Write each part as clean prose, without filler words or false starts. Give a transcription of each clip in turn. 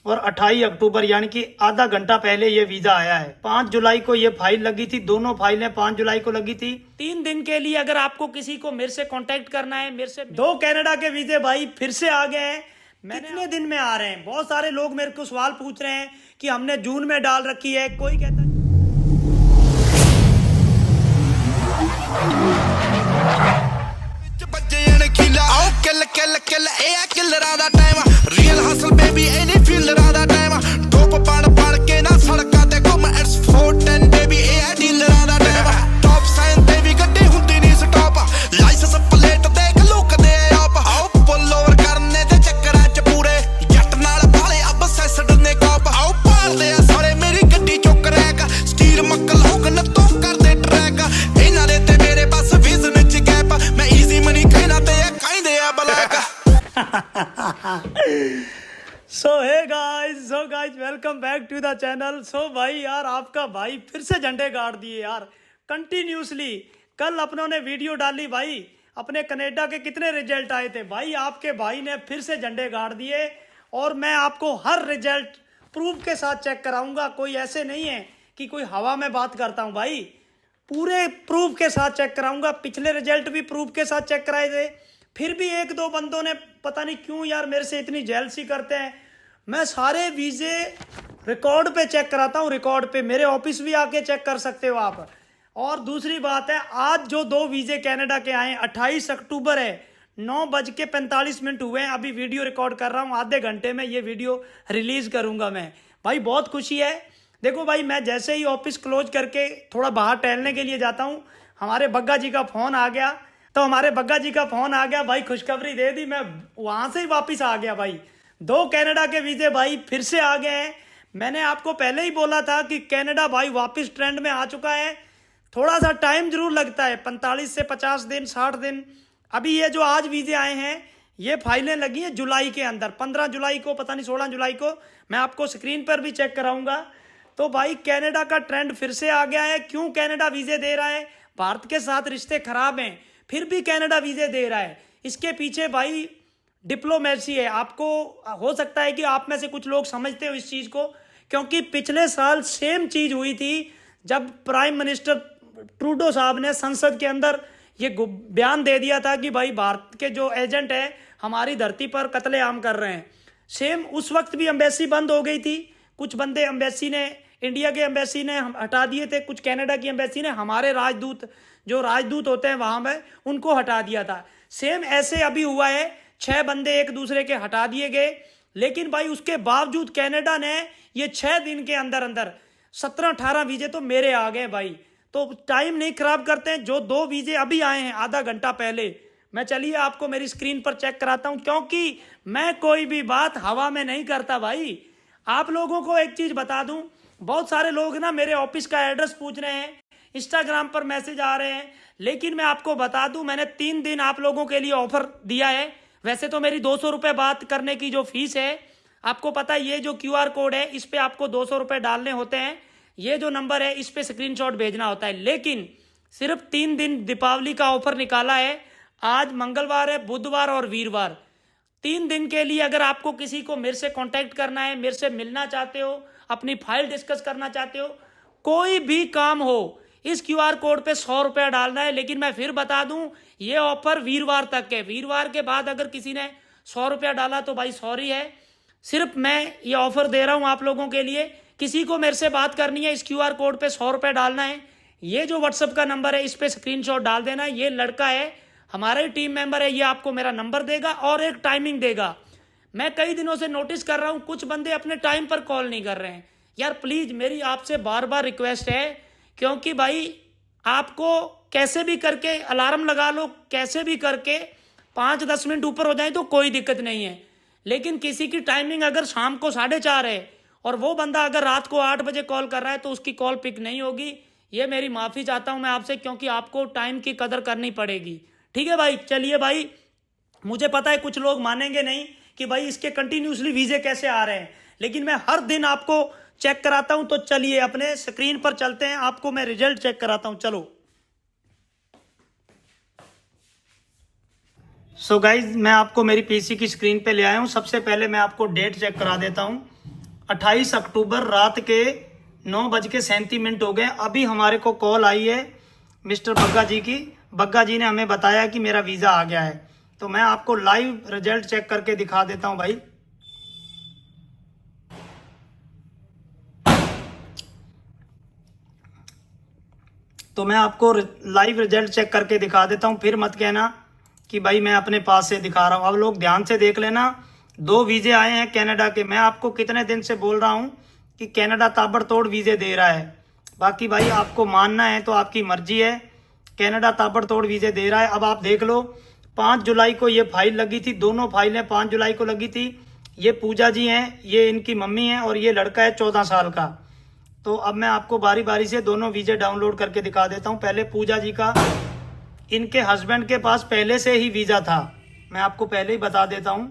और 28 अक्टूबर यानी कि आधा घंटा पहले ये वीजा आया है। 5 जुलाई को ये फाइल लगी थी, दोनों फाइलें 5 जुलाई को लगी थी। 3 दिन के लिए अगर आपको किसी को मेरे से कांटेक्ट करना है, मेरे से 2 कनाडा के वीजे भाई फिर से आ गए हैं। कितने दिन में आ रहे हैं? बहुत सारे लोग मेरे को सवाल पूछ रहे हैं कि हमने जून में डाल रखी है, कोई कहता so guys welcome back to the channel. So भाई यार, आपका भाई फिर से झंडे गाड़ दिए यार कंटिन्यूसली। कल अपनों ने वीडियो डाली भाई, अपने कनाडा के कितने रिजल्ट आए थे भाई, आपके भाई ने फिर से झंडे गाड़ दिए। और मैं आपको हर रिजल्ट प्रूफ के साथ चेक कराऊंगा। कोई ऐसे नहीं है कि कोई हवा में बात करता हूं भाई, पूरे प्रूफ के साथ चेक कराऊंगा। पिछले रिजल्ट भी प्रूफ के साथ चेक कराए थे, फिर भी एक दो बंदों ने पता नहीं क्यों यार मेरे से इतनी जेलसी करते हैं। मैं सारे वीजे रिकॉर्ड पे चेक कराता हूँ, रिकॉर्ड पे, मेरे ऑफिस भी आके चेक कर सकते हो आप। और दूसरी बात है, आज जो 2 वीजे कनाडा के आए 28 अक्टूबर है, 9:45 हुए हैं। अभी वीडियो रिकॉर्ड कर रहा हूँ, आधे घंटे में ये वीडियो रिलीज करूंगा मैं भाई। बहुत खुशी है। देखो भाई, मैं जैसे ही ऑफिस क्लोज करके थोड़ा बाहर टहलने के लिए जाता हूँ, हमारे बग्गा जी का फोन आ गया। तो हमारे बग्गा जी का फोन आ गया भाई, खुशखबरी दे दी, मैं वहां से ही वापिस आ गया भाई। 2 कनाडा के वीजे भाई फिर से आ गए हैं। मैंने आपको पहले ही बोला था कि कनाडा भाई वापस ट्रेंड में आ चुका है। थोड़ा सा टाइम जरूर लगता है, 45 से 50 दिन 60 दिन। अभी ये जो आज वीजे आए हैं, ये फाइलें लगी हैं जुलाई के अंदर, 15 जुलाई को, पता नहीं 16 जुलाई को, मैं आपको स्क्रीन पर भी चेक कराऊंगा। तो भाई कनाडा का ट्रेंड फिर से आ गया है। क्यों कनाडा वीजे दे रहा है? भारत के साथ रिश्ते खराब हैं, फिर भी कनाडा वीजे दे रहा है। इसके पीछे भाई डिप्लोमेसी है। आपको हो सकता है कि आप में से कुछ लोग समझते हो इस चीज को, क्योंकि पिछले साल सेम चीज हुई थी जब प्राइम मिनिस्टर ट्रूडो साहब ने संसद के अंदर ये बयान दे दिया था कि भाई भारत के जो एजेंट है हमारी धरती पर कत्लेआम कर रहे हैं। सेम उस वक्त भी एम्बेसी बंद हो गई थी, कुछ बंदे एम्बेसी ने, इंडिया के एम्बेसी ने हटा दिए थे, कुछ कनाडा की एम्बेसी ने हमारे राजदूत, जो राजदूत होते हैं वहां में, उनको हटा दिया था। सेम ऐसे अभी हुआ है, 6 बंदे एक दूसरे के हटा दिए गए। लेकिन भाई उसके बावजूद कनाडा ने ये 6 दिन के अंदर अंदर 17-18 वीजे तो मेरे आ गए भाई। तो टाइम नहीं खराब करते हैं। जो 2 वीजे अभी आए हैं आधा घंटा पहले, मैं चलिए आपको मेरी स्क्रीन पर चेक कराता हूं, क्योंकि मैं कोई भी बात हवा में नहीं करता भाई। आप लोगों को एक चीज बता दूं, बहुत सारे लोग ना मेरे ऑफिस का एड्रेस पूछ रहे हैं, इंस्टाग्राम पर मैसेज आ रहे हैं, लेकिन मैं आपको बता दूं, मैंने 3 दिन आप लोगों के लिए ऑफर दिया है। वैसे तो मेरी 200 रुपये बात करने की जो फीस है, आपको पता है, ये जो QR कोड है इस पे आपको 200 रुपये डालने होते हैं, ये जो नंबर है इस पे स्क्रीनशॉट भेजना होता है। लेकिन सिर्फ 3 दिन दीपावली का ऑफर निकाला है। आज मंगलवार है, बुधवार और वीरवार, 3 दिन के लिए अगर आपको किसी को मेरे से कांटेक्ट करना है, मेरे से मिलना चाहते हो, अपनी फाइल डिस्कस करना चाहते हो, कोई भी काम हो, इस QR कोड पे 100 रुपया डालना है। लेकिन मैं फिर बता दूं, ये ऑफर वीरवार तक है। वीरवार के बाद अगर किसी ने 100 रुपया डाला तो भाई सॉरी है। सिर्फ मैं ये ऑफर दे रहा हूं आप लोगों के लिए। किसी को मेरे से बात करनी है, इस QR कोड पे 100 रुपया डालना है। ये जो व्हाट्सएप का नंबर है इस पे स्क्रीनशॉट डाल देना। ये लड़का है, हमारा ही टीम मेंबर है, ये आपको मेरा नंबर देगा और एक टाइमिंग देगा। मैं कई दिनों से नोटिस कर रहा हूं, कुछ बंदे अपने टाइम पर कॉल नहीं कर रहे हैं। यार प्लीज मेरी आपसे बार बार रिक्वेस्ट है, क्योंकि भाई आपको कैसे भी करके अलार्म लगा लो, कैसे भी करके 5-10 मिनट ऊपर हो जाए तो कोई दिक्कत नहीं है। लेकिन किसी की टाइमिंग अगर शाम को 4:30 है और वो बंदा अगर रात को 8 बजे कॉल कर रहा है तो उसकी कॉल पिक नहीं होगी। ये मेरी माफ़ी चाहता हूं मैं आपसे, क्योंकि आपको टाइम की कदर करनी पड़ेगी। ठीक है भाई, चलिए भाई, मुझे पता है कुछ लोग मानेंगे नहीं कि भाई इसके कंटिन्यूसली वीजे कैसे आ रहे हैं, लेकिन मैं हर दिन आपको चेक कराता हूं। तो चलिए अपने स्क्रीन पर चलते हैं, आपको मैं रिजल्ट चेक कराता हूं। चलो सो गाइज, मैं आपको मेरी पीसी की स्क्रीन पे ले आया हूं। सबसे पहले मैं आपको डेट चेक करा देता हूं। 28 अक्टूबर रात के 9:37 हो गए। अभी हमारे को कॉल आई है मिस्टर बग्गा जी की। बग्गा जी ने हमें बताया कि मेरा वीज़ा आ गया है। तो मैं आपको लाइव रिजल्ट चेक करके दिखा देता हूं भाई। तो मैं आपको लाइव रिजल्ट चेक करके दिखा देता हूं, फिर मत कहना कि भाई मैं अपने पास से दिखा रहा हूं। अब लोग ध्यान से देख लेना, 2 वीज़े आए हैं कनाडा के। मैं आपको कितने दिन से बोल रहा हूं कि कनाडा ताबड़तोड़ वीज़े दे रहा है। बाकी भाई आपको मानना है तो आपकी मर्जी है, कनाडा ताबड़तोड़ वीज़े दे रहा है। अब आप देख लो, 5 जुलाई को ये फाइल लगी थी, दोनों फाइलें 5 जुलाई को लगी थी। ये पूजा जी हैं, ये इनकी मम्मी है, और ये लड़का है 14 साल का। तो अब मैं आपको बारी बारी से दोनों वीज़े डाउनलोड करके दिखा देता हूं। पहले पूजा जी का, इनके हस्बैंड के पास पहले से ही वीज़ा था, मैं आपको पहले ही बता देता हूं।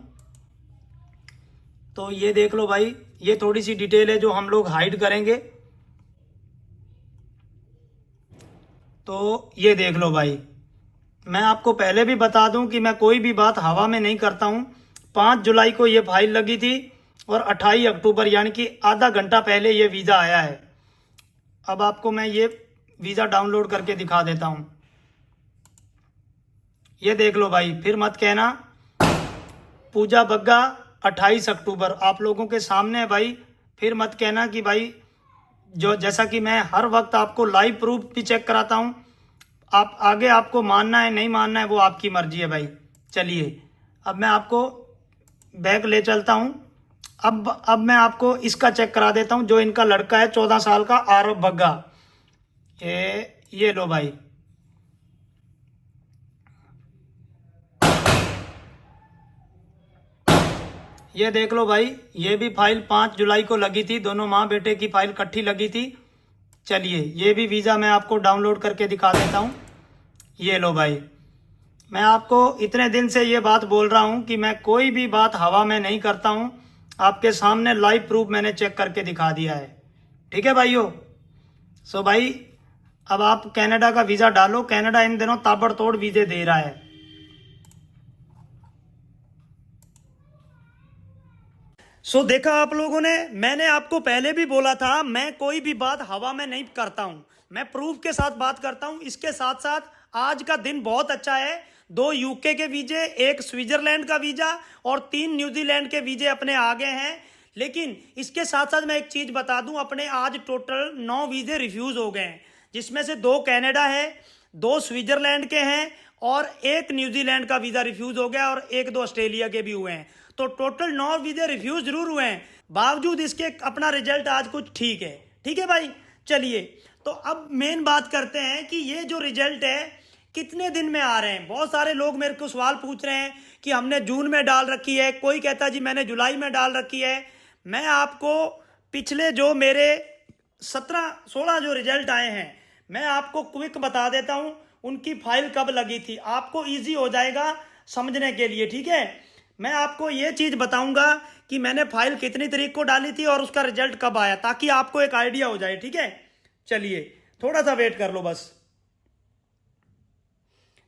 तो ये देख लो भाई, ये थोड़ी सी डिटेल है जो हम लोग हाइड करेंगे। तो ये देख लो भाई, मैं आपको पहले भी बता दूं कि मैं कोई भी बात हवा में नहीं करता हूं। 5 जुलाई को ये फाइल लगी थी और 28 अक्टूबर यानी कि आधा घंटा पहले ये वीज़ा आया है। अब आपको मैं ये वीज़ा डाउनलोड करके दिखा देता हूं। ये देख लो भाई, फिर मत कहना पूजा बग्गा 28 अक्टूबर आप लोगों के सामने है भाई। फिर मत कहना कि भाई, जो जैसा कि मैं हर वक्त आपको लाइव प्रूफ भी चेक कराता हूं, आप आगे आपको मानना है नहीं मानना है वो आपकी मर्जी है भाई। चलिए अब मैं आपको बैग ले चलता हूं। अब मैं आपको इसका चेक करा देता हूं, जो इनका लड़का है 14 साल का आरव बग्गा। ये लो भाई, ये देख लो भाई, ये भी फाइल 5 जुलाई को लगी थी, दोनों माँ बेटे की फाइल इकट्ठी लगी थी। चलिए ये भी वीज़ा मैं आपको डाउनलोड करके दिखा देता हूँ। ये लो भाई, मैं आपको इतने दिन से ये बात बोल रहा हूँ कि मैं कोई भी बात हवा में नहीं करता हूँ। आपके सामने लाइव प्रूफ मैंने चेक करके दिखा दिया है। ठीक है भाइयों। सो भाई अब आप कनाडा का वीज़ा डालो। कनाडा इन दिनों ताबड़तोड़ वीज़े दे रहा है। देखा आप लोगों ने, मैंने आपको पहले भी बोला था मैं कोई भी बात हवा में नहीं करता हूं, मैं प्रूफ के साथ बात करता हूं। इसके साथ साथ आज का दिन बहुत अच्छा है। 2 यूके के वीजे, 1 स्विट्जरलैंड का वीजा और 3 न्यूजीलैंड के वीजे अपने आ गए हैं। लेकिन इसके साथ साथ मैं एक चीज बता दूं, अपने आज टोटल 9 वीजे रिफ्यूज हो गए हैं, जिसमें से 2 कनाडा है, 2 स्विट्जरलैंड के हैं और 1 न्यूजीलैंड का वीजा रिफ्यूज हो गया और 1-2 ऑस्ट्रेलिया के भी हुए हैं। तो टोटल 9 वीजे रिफ्यूज जरूर हुए हैं, बावजूद इसके अपना रिजल्ट आज कुछ ठीक है। ठीक है भाई। चलिए तो अब मेन बात करते हैं कि ये जो रिजल्ट है कितने दिन में आ रहे हैं। बहुत सारे लोग मेरे को सवाल पूछ रहे हैं कि हमने जून में डाल रखी है, कोई कहता जी मैंने जुलाई में डाल रखी है। मैं आपको पिछले जो मेरे 17-16 जो रिजल्ट आए हैं मैं आपको क्विक बता देता हूं, उनकी फाइल कब लगी थी, आपको इजी हो जाएगा समझने के लिए। ठीक है, मैं आपको ये चीज बताऊंगा कि मैंने फाइल कितनी तारीख को डाली थी और उसका रिजल्ट कब आया, ताकि आपको एक आइडिया हो जाए। ठीक है, चलिए थोड़ा सा वेट कर लो बस।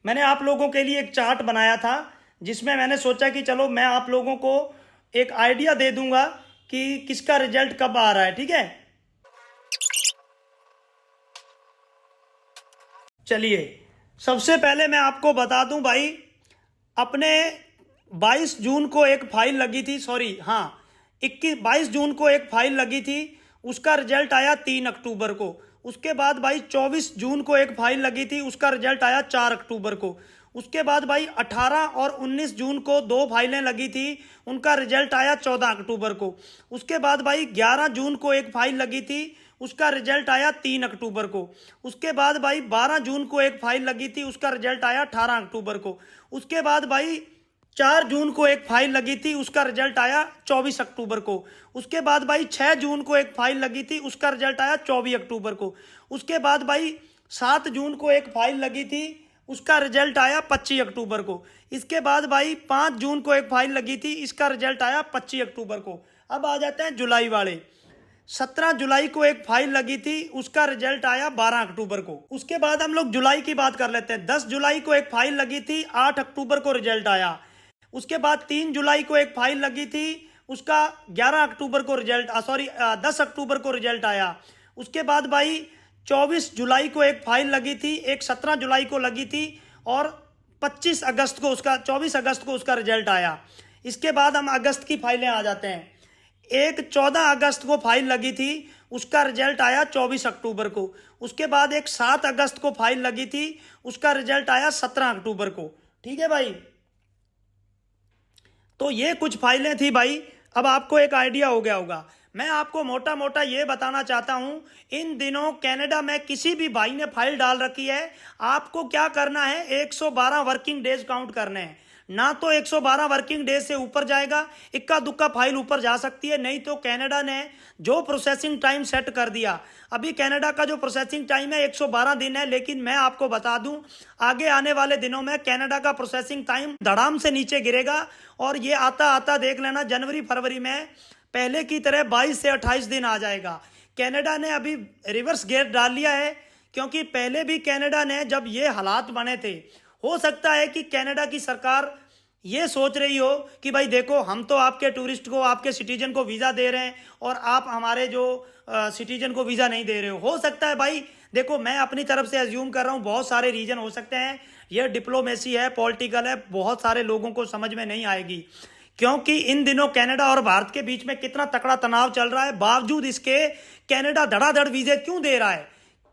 मैंने आप लोगों के लिए एक चार्ट बनाया था, जिसमें मैंने सोचा कि चलो मैं आप लोगों को एक आइडिया दे दूंगा कि किसका रिजल्ट कब आ रहा है। ठीक है, चलिए सबसे पहले मैं आपको बता दूं भाई, अपने 22 जून को एक फाइल लगी थी, 22 जून को एक फाइल लगी थी, उसका रिजल्ट आया 3 अक्टूबर को। उसके बाद भाई 24 जून को एक फाइल लगी थी, उसका रिजल्ट आया 4 अक्टूबर को। उसके बाद भाई 18 और 19 जून को 2 फाइलें लगी थी, उनका रिजल्ट आया 14 अक्टूबर को। उसके बाद भाई 11 जून को एक फाइल लगी थी, उसका रिजल्ट आया 3 अक्टूबर को। उसके बाद भाई 12 जून को एक फाइल लगी थी, उसका रिजल्ट आया 18 अक्टूबर को। उसके बाद भाई 4 जून को एक फाइल लगी थी, उसका रिजल्ट आया 24 अक्टूबर को। उसके बाद भाई 6 जून को एक फाइल लगी थी, उसका रिजल्ट आया 24 अक्टूबर को। उसके बाद भाई 7 जून को एक फाइल लगी थी, उसका रिजल्ट आया 25 अक्टूबर को। इसके बाद भाई 5 जून को एक फाइल लगी थी, इसका रिजल्ट आया 25 अक्टूबर को। अब आ जाते हैं जुलाई वाले। 17 जुलाई को एक फाइल लगी थी, उसका रिजल्ट आया 12 अक्टूबर को। उसके बाद हम लोग जुलाई की बात कर लेते हैं। 10 जुलाई को एक फाइल लगी थी, 8 अक्टूबर को रिजल्ट आया। उसके बाद 3 जुलाई को एक फाइल लगी थी, उसका 11 अक्टूबर को रिजल्ट 10 अक्टूबर को रिजल्ट आया। उसके बाद भाई 24 जुलाई को एक फाइल लगी थी, एक 17 जुलाई को लगी थी और 25 अगस्त को उसका 24 अगस्त को उसका रिजल्ट आया। इसके बाद हम अगस्त की फाइलें आ जाते हैं। एक 14 अगस्त को फाइल लगी थी, उसका रिजल्ट आया 24 अक्टूबर को। उसके बाद एक 7 अगस्त को फाइल लगी थी, उसका रिजल्ट आया 17 अक्टूबर को। ठीक है भाई, तो ये कुछ फाइलें थी भाई। अब आपको एक आइडिया हो गया होगा। मैं आपको मोटा मोटा ये बताना चाहता हूं, इन दिनों कनाडा में किसी भी भाई ने फाइल डाल रखी है, आपको क्या करना है, 112 वर्किंग डेज काउंट करने हैं। ना तो 112 वर्किंग डेज से ऊपर जाएगा, इक्का दुक्का फाइल ऊपर जा सकती है, नहीं तो कनाडा ने जो प्रोसेसिंग टाइम सेट कर दिया, अभी कनाडा का जो प्रोसेसिंग टाइम है 112 दिन है, लेकिन मैं आपको बता दूं आगे आने वाले दिनों में कनाडा का प्रोसेसिंग टाइम धड़ाम से नीचे गिरेगा और ये आता आता देख लेना जनवरी फरवरी में पहले की तरह 22 से 28 दिन आ जाएगा। कनाडा ने अभी रिवर्स गेयर डाल लिया है, क्योंकि पहले भी कनाडा ने जब ये हालात बने थे, हो सकता है कि कनाडा की सरकार ये सोच रही हो कि भाई देखो हम तो आपके टूरिस्ट को, आपके सिटीजन को वीज़ा दे रहे हैं और आप हमारे जो सिटीजन को वीज़ा नहीं दे रहे हो सकता है भाई। देखो मैं अपनी तरफ से अज्यूम कर रहा हूँ, बहुत सारे रीजन हो सकते हैं, ये डिप्लोमेसी है, पॉलिटिकल है, बहुत सारे लोगों को समझ में नहीं आएगी, क्योंकि इन दिनों कनाडा और भारत के बीच में कितना तकड़ा तनाव चल रहा है। बावजूद इसके कनाडा धड़ाधड़ वीज़े क्यों दे रहा है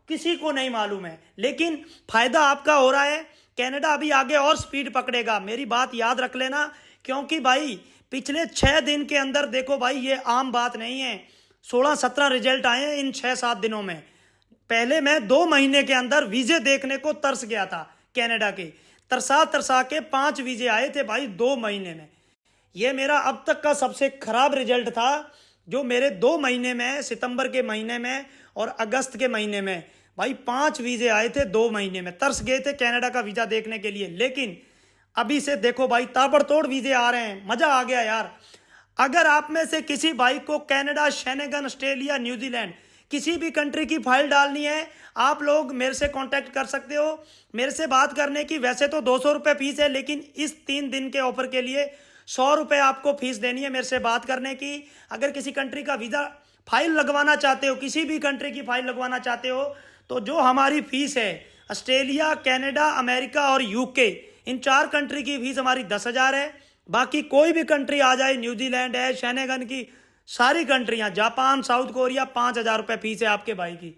किसी को नहीं मालूम है, लेकिन फायदा आपका हो रहा है। कनाडा अभी आगे और स्पीड पकड़ेगा, मेरी बात याद रख लेना, क्योंकि भाई पिछले 6 दिन के अंदर देखो भाई, ये आम बात नहीं है, 16-17 रिजल्ट आए हैं इन 6-7 दिनों में। पहले मैं 2 महीने के अंदर वीजे देखने को तरस गया था कनाडा के, तरसा तरसा के 5 वीजे आए थे भाई 2 महीने में। ये मेरा अब तक का सबसे खराब रिजल्ट था, जो मेरे 2 महीने में, सितंबर के महीने में और अगस्त के महीने में भाई 5 वीजे आए थे 2 महीने में। तरस गए थे कनाडा का वीजा देखने के लिए, लेकिन अभी से देखो भाई ताबड़तोड़ वीजे आ रहे हैं, मजा आ गया यार। अगर आप में से किसी भाई को कनाडा, शेनेगन, ऑस्ट्रेलिया, न्यूजीलैंड किसी भी कंट्री की फाइल डालनी है, आप लोग मेरे से कांटेक्ट कर सकते हो। मेरे से बात करने की वैसे तो 200 रुपये फीस है, लेकिन इस 3 दिन के ऑफर के लिए 100 रुपये आपको फीस देनी है मेरे से बात करने की। अगर किसी कंट्री का वीज़ा फाइल लगवाना चाहते हो, किसी भी कंट्री की फाइल लगवाना चाहते हो, तो जो हमारी फीस है, ऑस्ट्रेलिया, कनाडा, अमेरिका और यूके, इन 4 कंट्री की फीस हमारी 10,000 है। बाकी कोई भी कंट्री आ जाए, न्यूजीलैंड है, शेनेगन की सारी कंट्रियां, जापान, साउथ कोरिया, 5,000 रुपये फीस है आपके भाई की।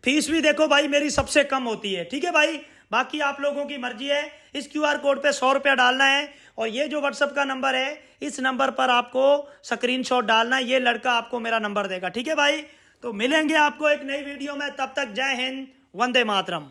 फीस भी देखो भाई मेरी सबसे कम होती है, ठीक है भाई। बाकी आप लोगों की मर्जी है। इस QR कोड पे 100 रुपया डालना है और ये जो व्हाट्सएप का नंबर है, इस नंबर पर आपको स्क्रीनशॉट डालना है, ये लड़का आपको मेरा नंबर देगा, ठीक है भाई। तो मिलेंगे आपको एक नई वीडियो में, तब तक जय हिंद, वंदे मातरम।